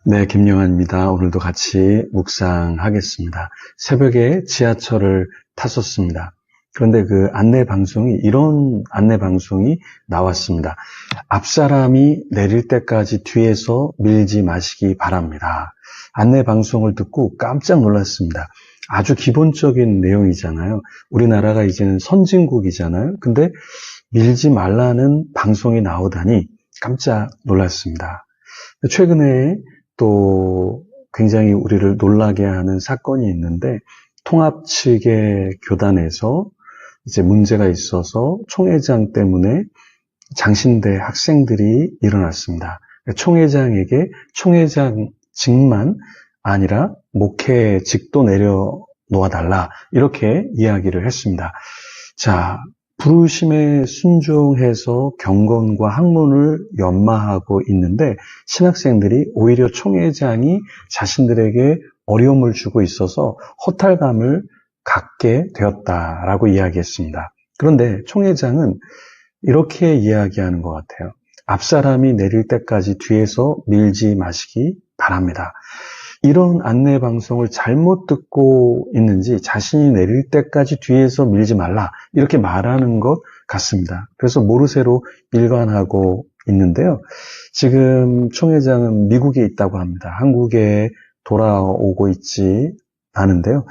네, 김영환입니다. 오늘도 같이 묵상하겠습니다. 새벽에 지하철을 탔었습니다. 그런데 이런 안내 방송이 나왔습니다. 앞 사람이 내릴 때까지 뒤에서 밀지 마시기 바랍니다. 안내 방송을 듣고 깜짝 놀랐습니다. 아주 기본적인 내용이잖아요. 우리나라가 이제는 선진국이잖아요. 근데 밀지 말라는 방송이 나오다니 깜짝 놀랐습니다. 최근에 또 굉장히 우리를 놀라게 하는 사건이 있는데, 통합 측의 교단에서 이제 문제가 있어서 총회장 때문에 장신대 학생들이 일어났습니다. 총회장에게 총회장직만 아니라 목회직도 내려놓아달라, 이렇게 이야기를 했습니다. 자, 부르심에 순종해서 경건과 학문을 연마하고 있는데, 신학생들이 오히려 총회장이 자신들에게 어려움을 주고 있어서 허탈감을 갖게 되었다라고 이야기했습니다. 그런데 총회장은 이렇게 이야기하는 것 같아요. 앞 사람이 내릴 때까지 뒤에서 밀지 마시기 바랍니다. 이런 안내 방송을 잘못 듣고 있는지 자신이 내릴 때까지 뒤에서 밀지 말라, 이렇게 말하는 것 같습니다. 그래서 모르쇠로 일관하고 있는데요. 지금 총회장은 미국에 있다고 합니다. 한국에 돌아오고 있지 않은데요.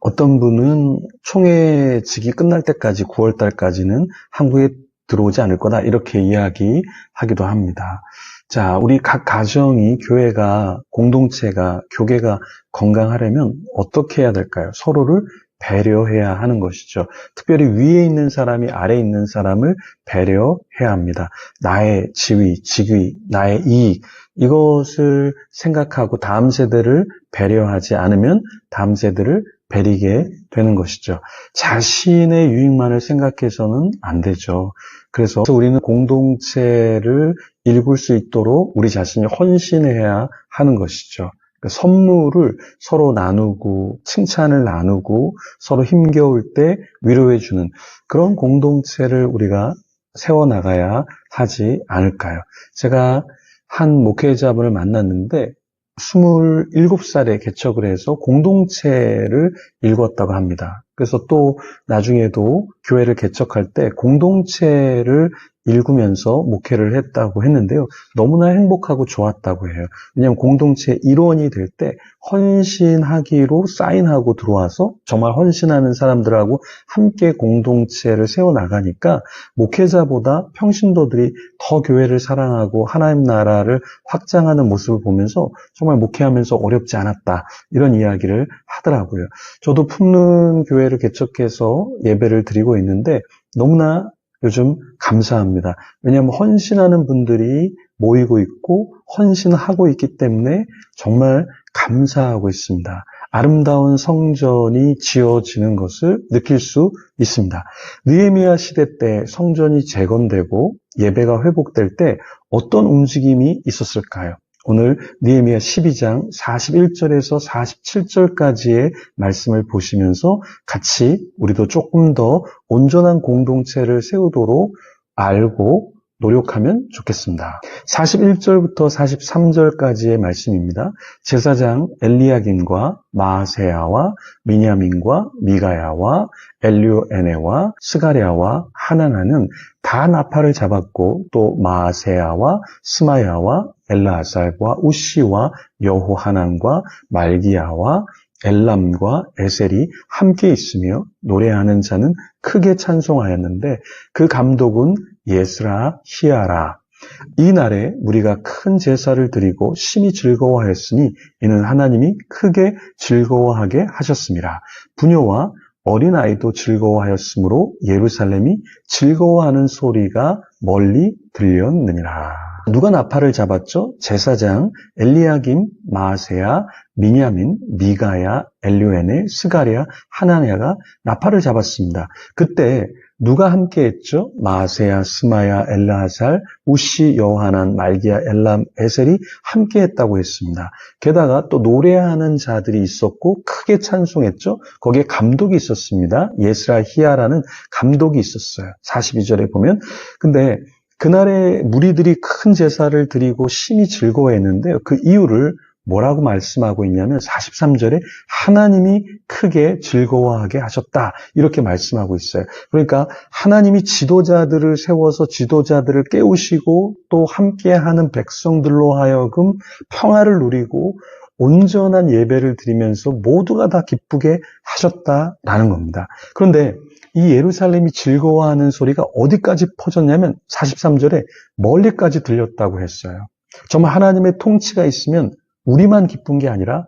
어떤 분은 총회직이 끝날 때까지 9월 달까지는 한국에 들어오지 않을 거다, 이렇게 이야기하기도 합니다. 자, 우리 각 가정이, 교회가, 공동체가, 교계가 건강하려면 어떻게 해야 될까요? 서로를 배려해야 하는 것이죠. 특별히 위에 있는 사람이 아래에 있는 사람을 배려해야 합니다. 나의 지위, 직위, 나의 이익, 이것을 생각하고 다음 세대를 배려하지 않으면 다음 세대를 배리게 되는 것이죠. 자신의 유익만을 생각해서는 안 되죠. 그래서 우리는 공동체를 일굴 수 있도록 우리 자신이 헌신해야 하는 것이죠. 선물을 서로 나누고, 칭찬을 나누고, 서로 힘겨울 때 위로해주는 그런 공동체를 우리가 세워나가야 하지 않을까요? 제가 한 목회자분을 만났는데 27살에 개척을 해서 공동체를 일궜다고 합니다. 그래서 또 나중에도 교회를 개척할 때 공동체를 일구면서 목회를 했다고 했는데요. 너무나 행복하고 좋았다고 해요. 왜냐하면 공동체 일원이 될 때 헌신하기로 사인하고 들어와서 정말 헌신하는 사람들하고 함께 공동체를 세워나가니까 목회자보다 평신도들이 더 교회를 사랑하고 하나님 나라를 확장하는 모습을 보면서 정말 목회하면서 어렵지 않았다, 이런 이야기를 하더라고요. 저도 품는 교회를 개척해서 예배를 드리고 있는데 너무나 요즘 감사합니다. 왜냐하면 헌신하는 분들이 모이고 있고 헌신하고 있기 때문에 정말 감사하고 있습니다. 아름다운 성전이 지어지는 것을 느낄 수 있습니다. 느헤미야 시대 때 성전이 재건되고 예배가 회복될 때 어떤 움직임이 있었을까요? 오늘 느헤미야 12장 41절에서 47절까지의 말씀을 보시면서 같이 우리도 조금 더 온전한 공동체를 세우도록 알고 노력하면 좋겠습니다. 41절부터 43절까지의 말씀입니다. 제사장 엘리야김과 마아세야와 미냐민과 미가야와 엘류에네와 스가랴와 하나나는 다 나팔을 잡았고, 또 마아세야와 스마야와 엘라아살과 우시와 여호하난과 말기야와 엘람과 에셀이 함께 있으며 노래하는 자는 크게 찬송하였는데 그 감독은 예스라 히야라. 이 날에 우리가 큰 제사를 드리고 심히 즐거워하였으니 이는 하나님이 크게 즐거워하게 하셨습니다. 부녀와 어린아이도 즐거워하였으므로 예루살렘이 즐거워하는 소리가 멀리 들렸느니라. 누가 나팔을 잡았죠? 제사장 엘리야김, 마아세야, 미냐민, 미가야, 엘류에네, 스가랴, 하나냐가 나팔을 잡았습니다. 그때 누가 함께 했죠? 마아세야, 스마야, 엘라하살, 우시, 여호하난, 말기야, 엘람, 에셀이 함께 했다고 했습니다. 게다가 또 노래하는 자들이 있었고 크게 찬송했죠? 거기에 감독이 있었습니다. 예스라 히야라는 감독이 있었어요. 42절에 보면. 근데 그날에 무리들이 큰 제사를 드리고 심히 즐거워했는데요. 그 이유를 뭐라고 말씀하고 있냐면 43절에 하나님이 크게 즐거워하게 하셨다. 이렇게 말씀하고 있어요. 그러니까 하나님이 지도자들을 세워서 지도자들을 깨우시고 또 함께하는 백성들로 하여금 평화를 누리고 온전한 예배를 드리면서 모두가 다 기쁘게 하셨다라는 겁니다. 그런데 이 예루살렘이 즐거워하는 소리가 어디까지 퍼졌냐면 43절에 멀리까지 들렸다고 했어요. 정말 하나님의 통치가 있으면 우리만 기쁜 게 아니라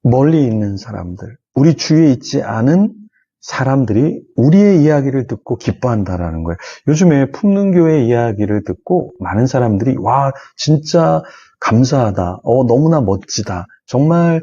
멀리 있는 사람들, 우리 주위에 있지 않은 사람들이 우리의 이야기를 듣고 기뻐한다라는 거예요. 요즘에 품능교회 이야기를 듣고 많은 사람들이 와 진짜 감사하다, 너무나 멋지다, 정말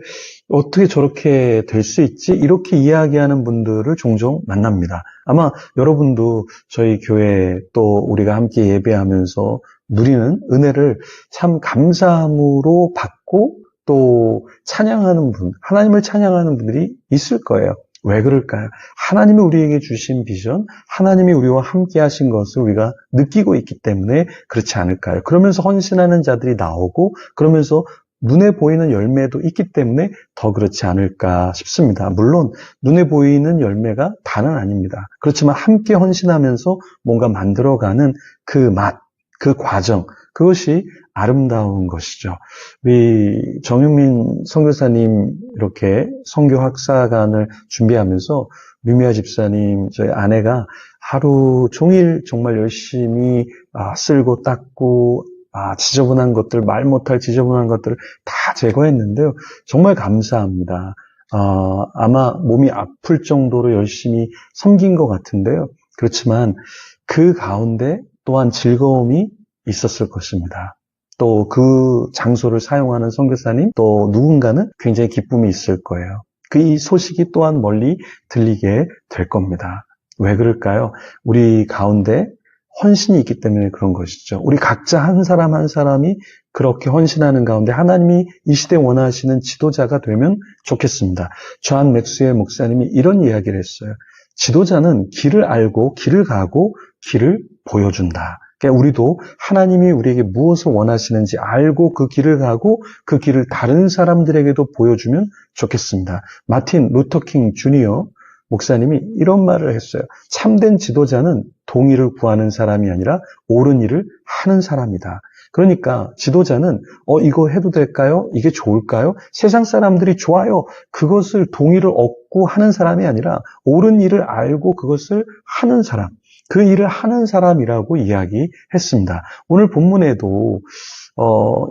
어떻게 저렇게 될 수 있지? 이렇게 이야기하는 분들을 종종 만납니다. 아마 여러분도 저희 교회 또 우리가 함께 예배하면서 누리는 은혜를 참 감사함으로 받고 또 찬양하는 분, 하나님을 찬양하는 분들이 있을 거예요. 왜 그럴까요? 하나님이 우리에게 주신 비전, 하나님이 우리와 함께 하신 것을 우리가 느끼고 있기 때문에 그렇지 않을까요? 그러면서 헌신하는 자들이 나오고 그러면서 눈에 보이는 열매도 있기 때문에 더 그렇지 않을까 싶습니다. 물론 눈에 보이는 열매가 다는 아닙니다. 그렇지만 함께 헌신하면서 뭔가 만들어가는 그 맛, 그 과정, 그것이 아름다운 것이죠. 우리 정윤민 선교사님 이렇게 선교학사관을 준비하면서 류미아 집사님, 저희 아내가 하루 종일 정말 열심히 쓸고 닦고 지저분한 것들, 말 못할 지저분한 것들을 다 제거했는데요. 정말 감사합니다. 아마 몸이 아플 정도로 열심히 섬긴 것 같은데요. 그렇지만 그 가운데 또한 즐거움이 있었을 것입니다. 또 그 장소를 사용하는 선교사님, 또 누군가는 굉장히 기쁨이 있을 거예요. 이 소식이 또한 멀리 들리게 될 겁니다. 왜 그럴까요? 우리 가운데 헌신이 있기 때문에 그런 것이죠. 우리 각자 한 사람 한 사람이 그렇게 헌신하는 가운데 하나님이 이 시대 원하시는 지도자가 되면 좋겠습니다. 존 맥스웰 목사님이 이런 이야기를 했어요. 지도자는 길을 알고 길을 가고 길을 보여준다. 그러니까 우리도 하나님이 우리에게 무엇을 원하시는지 알고 그 길을 가고 그 길을 다른 사람들에게도 보여주면 좋겠습니다. 마틴 루터킹 주니어 목사님이 이런 말을 했어요. 참된 지도자는 동의를 구하는 사람이 아니라 옳은 일을 하는 사람이다. 그러니까 지도자는 이거 해도 될까요? 이게 좋을까요? 세상 사람들이 좋아요. 그것을 동의를 얻고 하는 사람이 아니라 옳은 일을 알고 그것을 하는 사람. 그 일을 하는 사람이라고 이야기했습니다. 오늘 본문에도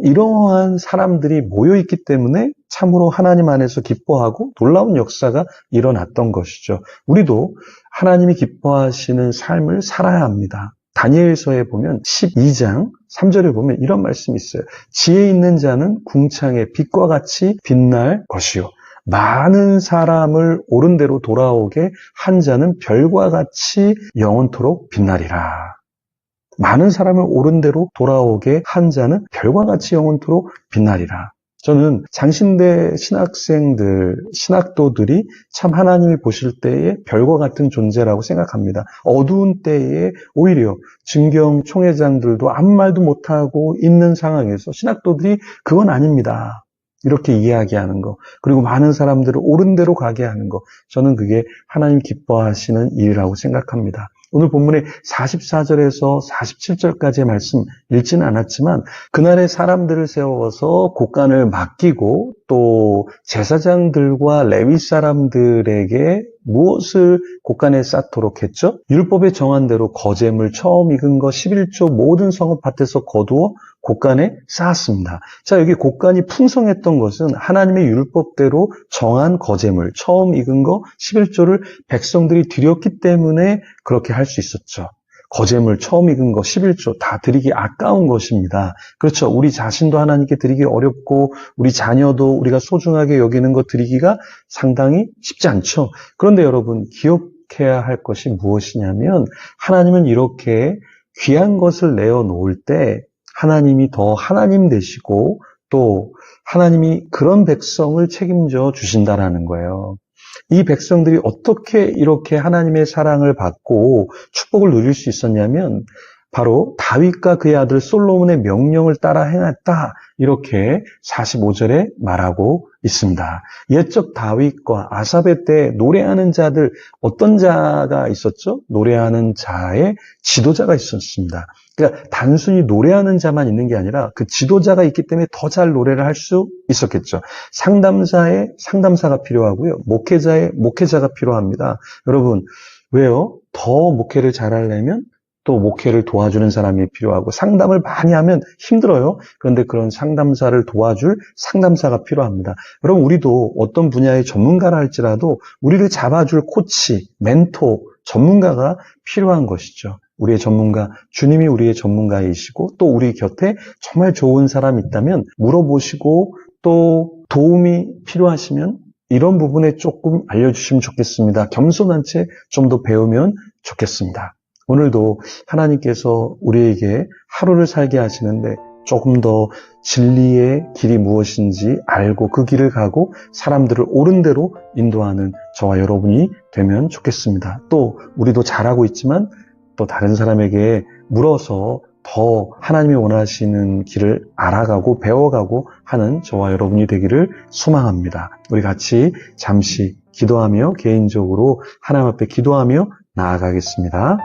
이러한 사람들이 모여있기 때문에 참으로 하나님 안에서 기뻐하고 놀라운 역사가 일어났던 것이죠. 우리도 하나님이 기뻐하시는 삶을 살아야 합니다. 다니엘서에 보면 12장 3절에 보면 이런 말씀이 있어요. 지혜 있는 자는 궁창의 빛과 같이 빛날 것이요. 많은 사람을 옳은 대로 돌아오게 한 자는 별과 같이 영원토록 빛나리라. 많은 사람을 옳은 대로 돌아오게 한 자는 별과 같이 영원토록 빛나리라. 저는 장신대 신학생들, 신학도들이 참 하나님이 보실 때에 별과 같은 존재라고 생각합니다. 어두운 때에 오히려 진경 총회장들도 아무 말도 못하고 있는 상황에서 신학도들이 그건 아닙니다. 이렇게 이야기하는 거, 그리고 많은 사람들을 옳은 대로 가게 하는 거, 저는 그게 하나님 기뻐하시는 일이라고 생각합니다. 오늘 본문의 44절에서 47절까지의 말씀 읽지는 않았지만 그날의 사람들을 세워서 곡간을 맡기고 또 제사장들과 레위 사람들에게 무엇을 곡간에 쌓도록 했죠? 율법에 정한 대로 거제물 처음 익은 거 11조 모든 성읍밭에서 거두어 곡간에 쌓았습니다. 자, 여기 곡간이 풍성했던 것은 하나님의 율법대로 정한 거제물 처음 익은 거 11조를 백성들이 드렸기 때문에 그렇게 할 수 있었죠. 거제물 처음 익은 거 11조 다 드리기 아까운 것입니다. 그렇죠. 우리 자신도 하나님께 드리기 어렵고 우리 자녀도 우리가 소중하게 여기는 거 드리기가 상당히 쉽지 않죠. 그런데 여러분 기억해야 할 것이 무엇이냐면 하나님은 이렇게 귀한 것을 내어놓을 때 하나님이 더 하나님 되시고 또 하나님이 그런 백성을 책임져 주신다라는 거예요. 이 백성들이 어떻게 이렇게 하나님의 사랑을 받고 축복을 누릴 수 있었냐면 바로 다윗과 그의 아들 솔로몬의 명령을 따라 행했다. 이렇게 45절에 말하고 있습니다. 옛적 다윗과 아삽의 때 노래하는 자들, 어떤 자가 있었죠? 노래하는 자의 지도자가 있었습니다. 그러니까 단순히 노래하는 자만 있는 게 아니라 그 지도자가 있기 때문에 더 잘 노래를 할 수 있었겠죠. 상담사의 상담사가 필요하고요. 목회자의 목회자가 필요합니다. 여러분, 왜요? 더 목회를 잘하려면 또 목회를 도와주는 사람이 필요하고 상담을 많이 하면 힘들어요. 그런데 그런 상담사를 도와줄 상담사가 필요합니다. 여러분, 우리도 어떤 분야의 전문가라 할지라도 우리를 잡아줄 코치, 멘토, 전문가가 필요한 것이죠. 우리의 전문가, 주님이 우리의 전문가이시고 또 우리 곁에 정말 좋은 사람이 있다면 물어보시고 또 도움이 필요하시면 이런 부분에 조금 알려주시면 좋겠습니다. 겸손한 채 좀 더 배우면 좋겠습니다. 오늘도 하나님께서 우리에게 하루를 살게 하시는데 조금 더 진리의 길이 무엇인지 알고 그 길을 가고 사람들을 옳은 대로 인도하는 저와 여러분이 되면 좋겠습니다. 또 우리도 잘하고 있지만 또 다른 사람에게 물어서 더 하나님이 원하시는 길을 알아가고 배워가고 하는 저와 여러분이 되기를 소망합니다. 우리 같이 잠시 기도하며 개인적으로 하나님 앞에 기도하며 나아가겠습니다.